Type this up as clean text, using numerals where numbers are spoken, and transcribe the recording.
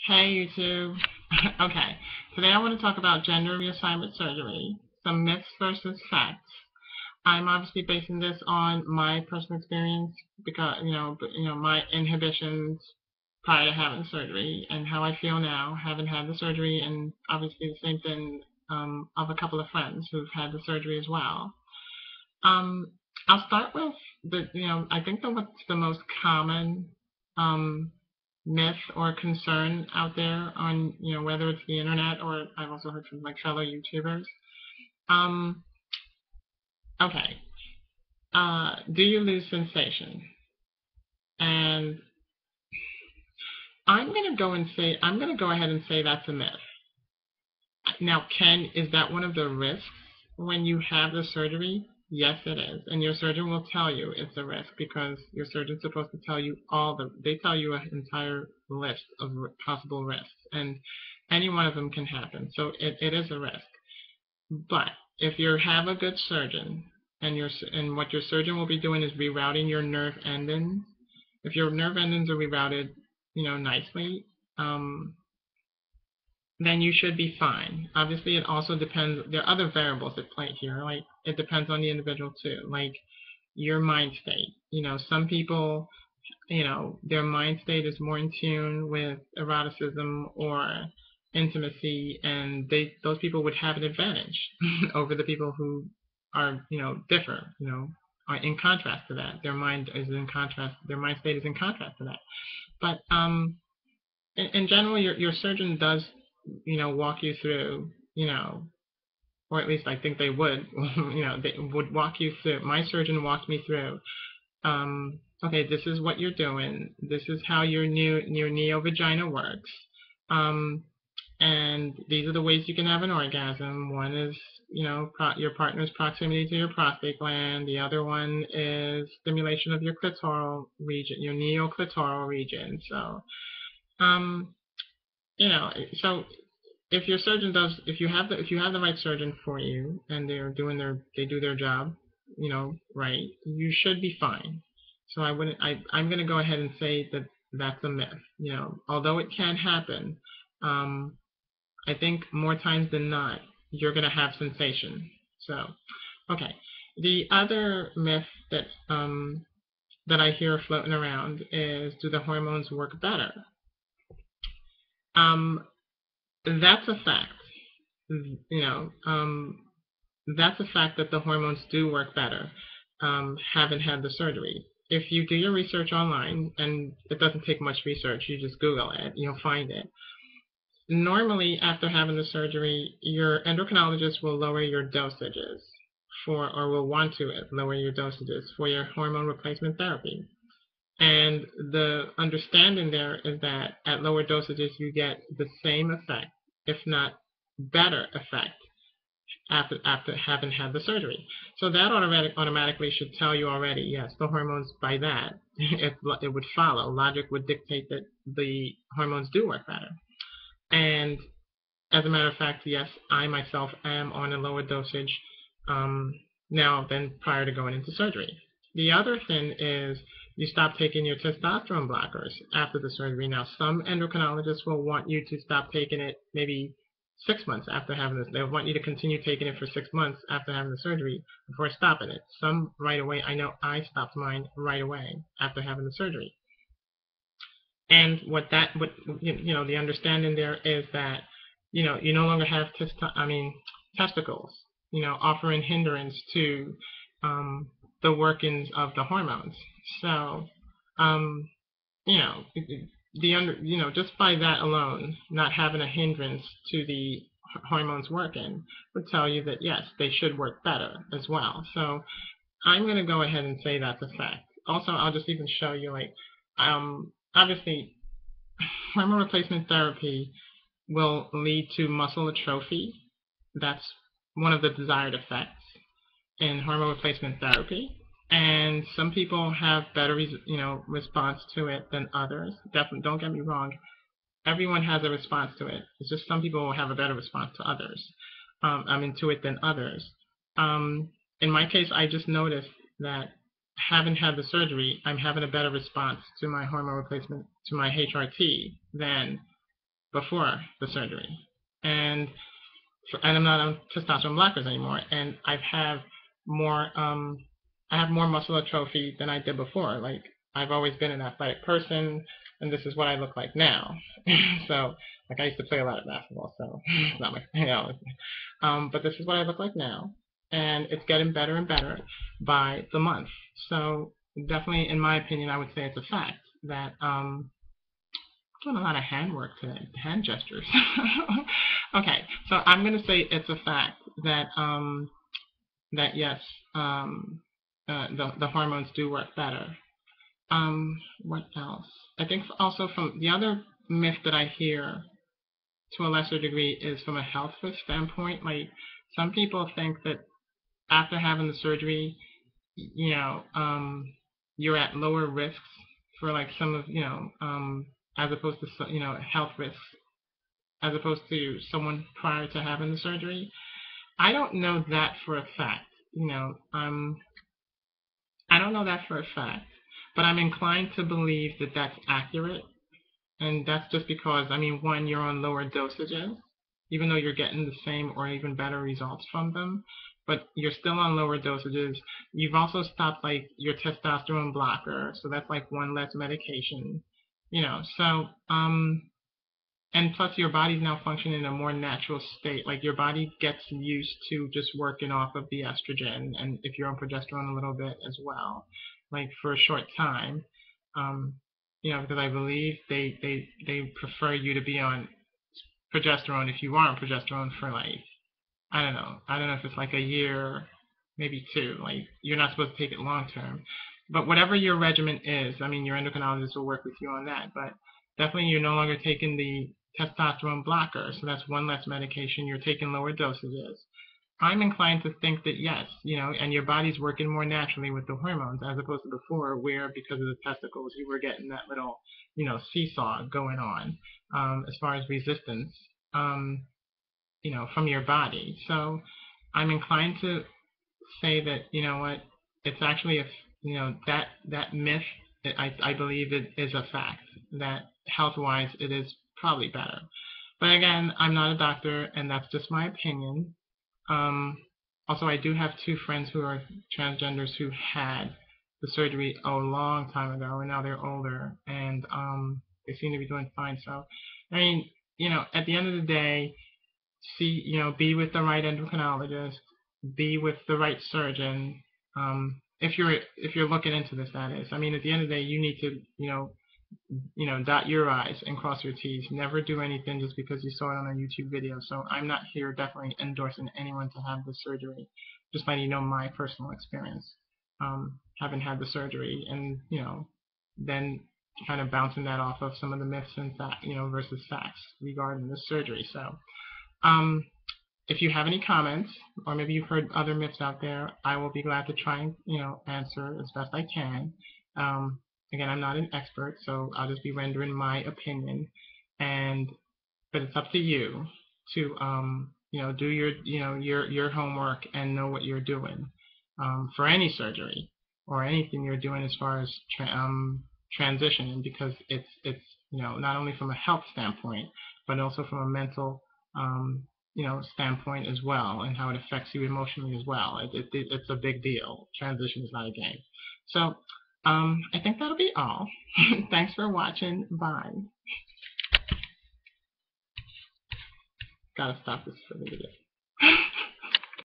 Hey, YouTube. Okay, today I want to talk about gender reassignment surgery, some myths versus facts. I'm obviously basing this on my personal experience because, my inhibitions prior to having surgery and how I feel now, having had the surgery, and obviously the same thing of a couple of friends who've had the surgery as well. Um, I'll start with I think what's the most common um, myth or concern out there on, whether it's the internet or I've also heard from like fellow YouTubers. Um, okay, do you lose sensation? And I'm gonna go ahead and say that's a myth. Now, is that one of the risks when you have the surgery? Yes, it is. And your surgeon will tell you it's a risk because your surgeon's supposed to tell you they tell you an entire list of possible risks, and any one of them can happen. So it is a risk. But if you have a good surgeon and what your surgeon will be doing is rerouting your nerve endings, if your nerve endings are rerouted, nicely, then you should be fine. Obviously, it also depends. There are other variables at play here. Like, it depends on the individual too. Like, your mind state. Some people, their mind state is more in tune with eroticism or intimacy, and those people would have an advantage over the people who are, differ, are in contrast to that. Their mind state is in contrast to that. But in general, your surgeon does, walk you through, or at least I think they would, they would walk you through. My surgeon walked me through. Okay, this is what you're doing. This is how your neo-vagina works. Um, and these are the ways you can have an orgasm. One is, your partner's proximity to your prostate gland. The other one is stimulation of your clitoral region, your neoclitoral region. So, um, so if you have the right surgeon for you and they do their job, right, you should be fine. So I'm going to go ahead and say that that's a myth. Although it can happen, um, I think more times than not you're going to have sensation. So, okay. The other myth that I hear floating around is, do the hormones work better? Um, that's a fact. You know, that's a fact that the hormones do work better, having had the surgery. If you do your research online, and it doesn't take much research, you just Google it, you'll find it. Normally, after having the surgery, your endocrinologist will lower your dosages or will want to lower your dosages for your hormone replacement therapy. And the understanding there is that at lower dosages, you get the same effect, if not better effect, after having had the surgery. So that automatically should tell you already, yes, the hormones, by that, it would follow. Logic would dictate that the hormones do work better. And as a matter of fact, yes, I myself am on a lower dosage now than prior to going into surgery. The other thing is you stop taking your testosterone blockers after the surgery. Now, some endocrinologists will want you to stop taking it maybe 6 months after having this. They'll want you to continue taking it for 6 months after having the surgery before stopping it. Some right away. I know I stopped mine right away after having the surgery. And the understanding there is that, you no longer have testicles, offering hindrance to the workings of the hormones. So, um, you know, just by that alone, not having a hindrance to the hormones working would tell you that yes, they should work better as well. So I'm going to go ahead and say that's a fact. Also, I'll just even show you, like, obviously, hormone replacement therapy will lead to muscle atrophy. That's one of the desired effects in hormone replacement therapy. And some people have better, response to it than others. Definitely, don't get me wrong. Everyone has a response to it. It's just some people will have a better response to others. To it than others. In my case, I just noticed that having had the surgery, I'm having a better response to my hormone replacement, to my HRT, than before the surgery, and I'm not on testosterone blockers anymore, and more I have more muscle atrophy than I did before. Like, I've always been an athletic person, and this is what I look like now. So, like, I used to play a lot of basketball, so it's not my, but this is what I look like now, and it's getting better and better by the month. So definitely, in my opinion, I would say it's a fact that doing a lot of hand work today, hand gestures. Okay, so I'm going to say it's a fact that that yes, the hormones do work better. What else? I think also from the other myth that I hear to a lesser degree is from a health risk standpoint. Like, some people think that after having the surgery, you know, you're at lower risks for like some of, as opposed to, health risks, as opposed to someone prior to having the surgery. I don't know that for a fact. I don't know that for a fact, but I'm inclined to believe that that's accurate. And that's just because, I mean, one, you're on lower dosages, even though you're getting the same or even better results from them, but you're still on lower dosages. You've also stopped, like, your testosterone blocker, so that's like one less medication, so, and plus your body's now functioning in a more natural state. Like, your body gets used to just working off of the estrogen, and if you're on progesterone a little bit as well, like for a short time, because I believe they prefer you to be on progesterone if you are on progesterone for, like, I don't know if it's like a year, maybe two. Like, you're not supposed to take it long term. But whatever your regimen is, I mean, your endocrinologist will work with you on that. But definitely you're no longer taking the testosterone blocker. So that's one less medication. You're taking lower dosages. I'm inclined to think that yes, and your body's working more naturally with the hormones as opposed to before, where because of the testicles you were getting that little, seesaw going on, as far as resistance. From your body. So I'm inclined to say that, what, it's actually that myth that I believe it is a fact, that health-wise it is probably better. But again, I'm not a doctor, and that's just my opinion. Also, I do have two friends who are transgenders who had the surgery a long time ago, and now they're older, and they seem to be doing fine. So, I mean, at the end of the day, be with the right endocrinologist, be with the right surgeon. If you're looking into this, that is. I mean, at the end of the day, you need to, dot your I's and cross your T's. Never do anything just because you saw it on a YouTube video. So I'm not here definitely endorsing anyone to have the surgery. Just letting you know my personal experience, having had the surgery, and then kind of bouncing that off of some of the myths and versus facts regarding the surgery. So. If you have any comments, or maybe you've heard other myths out there, I will be glad to try and answer as best I can. Again, I'm not an expert, so I'll just be rendering my opinion, but it's up to you to do your homework and know what you're doing for any surgery or anything you're doing as far as transitioning, because it's not only from a health standpoint but also from a mental standpoint as well, and how it affects you emotionally as well. It's a big deal. Transition is not a game. So I think that'll be all. Thanks for watching. Bye. Gotta stop this for the video.